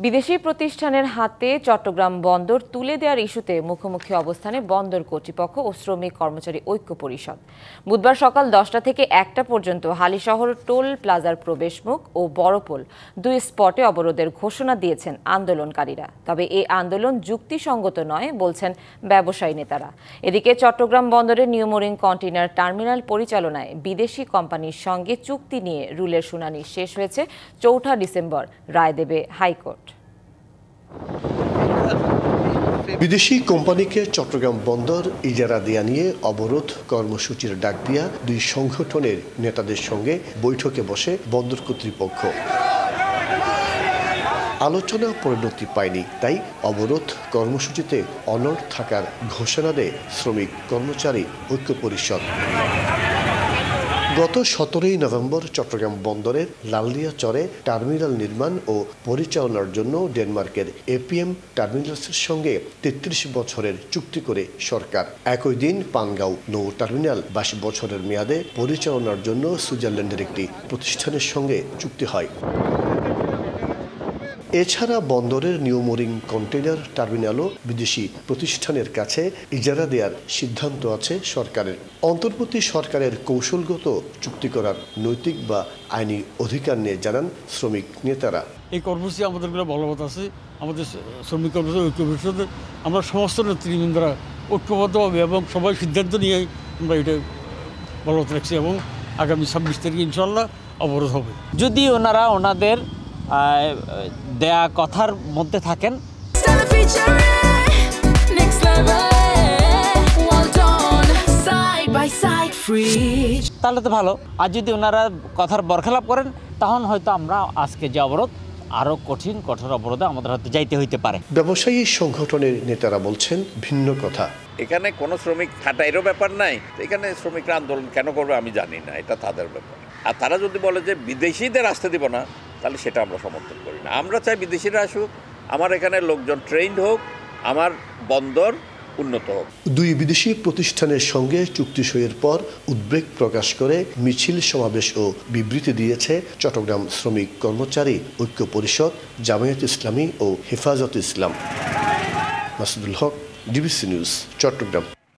বিদেশি প্রতিষ্ঠানের হাতে চট্টগ্রাম বন্দর তুলে দেওয়ার ইস্যুতে মুখোমুখি অবস্থানে বন্দর কর্তৃপক্ষ ও শ্রমিক কর্মচারী ঐক্য পরিষদ। বুধবার সকাল 10টা থেকে 1টা পর্যন্ত হালিশহর টোল প্লাজার প্রবেশমুখ ও বড়পোল দুই স্পটে অবরোধের ঘোষণা দিয়েছেন আন্দোলনকারীরা। তবে এই আন্দোলন যুক্তিসঙ্গত নয় বলছেন ব্যবসায়ী নেতারা। এদিকে চট্টগ্রাম বন্দরের নিউ মেরিন কন্টেইনার টার্মিনাল পরিচালনায় বিদেশি কোম্পানির সঙ্গে চুক্তি নিয়ে রুলের শুনানি শেষ হয়েছে। 4 ডিসেম্বর রায় দেবে হাইকোর্ট। বিদেশি কোম্পানিকে চট্টগ্রাম বন্দর ইজারা দেয়া নিয়ে অবরোধ কর্মসূচির ডাক দিয়া দুই সংগঠনের নেতাদের সঙ্গে বৈঠকে বসে বন্দর কর্তৃপক্ষ। আলোচনা পরিণতি পায়নি, তাই অবরোধ কর্মসূচিতে অনড় থাকার ঘোষণা দেয় শ্রমিক কর্মচারী ঐক্য পরিষদ। গত 17 নভেম্বর চট্টগ্রাম বন্দরের লালদিয়া চরে টার্মিনাল নির্মাণ ও পরিচালনার জন্য ডেনমার্কের এপিএম টার্মিনালসের সঙ্গে 33 বছরের চুক্তি করে সরকার। একই দিন পানগাঁও নৌ টার্মিনাল 22 বছরের মেয়াদে পরিচালনার জন্য সুইজারল্যান্ডের একটি প্রতিষ্ঠানের সঙ্গে চুক্তি হয়। এছাড়া বন্দরের নিউ মেরিন কন্টেইনার টার্মিনালও বিদেশি প্রতিষ্ঠানের কাছে ইজারা দেওয়ার সিদ্ধান্ত আছে সরকারের। অন্তর্বর্তী সরকারের কৌশলগত চুক্তি করার নৈতিক বা আইনি অধিকার নিয়ে জানান শ্রমিক নেতারা। এই কর্মসূচি আমাদের বলবৎ আছে। আমাদের শ্রমিক কর্মচারী ঐক্য পরিষদের আমরা সমস্ত নেতৃবৃন্দরা ঐক্যবদ্ধভাবে এবং সবাই সিদ্ধান্ত নিয়ে আমরা এটা বলবৎ রাখছি এবং আগামী 26 তারিখে ইনশাল্লাহ অবরোধ হবে। যদি ওনারা ওনাদের দেয়া কথার মধ্যে থাকেন তাহলে তো ভালো, আর যদি ওনারা কথার বরখেলাপ করেন তখন হয়তো আমরা আজকে যে অবরোধ আরো কঠোর অবরোধে আমাদের হয়তো যাইতে হইতে পারে। ব্যবসায়ী সংগঠনের নেতারা বলছেন ভিন্ন কথা। এখানে কোনো শ্রমিক ছাঁটাইয়েরও ব্যাপার নাই, এখানে শ্রমিকরা আন্দোলন কেন করবে আমি জানি না, এটা তাদের ব্যাপার। আর তারা যদি বলে যে বিদেশিদের আসতে দিব না, তাহলে সেটা আমরা সমর্থন করি না। আমরা চাই বিদেশিরা আসুক, আমার এখানে লোকজন ট্রেন্ড হোক, আমার বন্দর উন্নত হোক। দুই বিদেশি প্রতিষ্ঠানের সঙ্গে চুক্তি সইয়ের পর উদ্বেগ প্রকাশ করে মিছিল সমাবেশ ও বিবৃতি দিয়েছে চট্টগ্রাম শ্রমিক কর্মচারী ঐক্য পরিষদ, জামায়াত ইসলামী ও হেফাজত ইসলাম। মাসুদুল হক, ডিবিসি নিউজ, চট্টগ্রাম।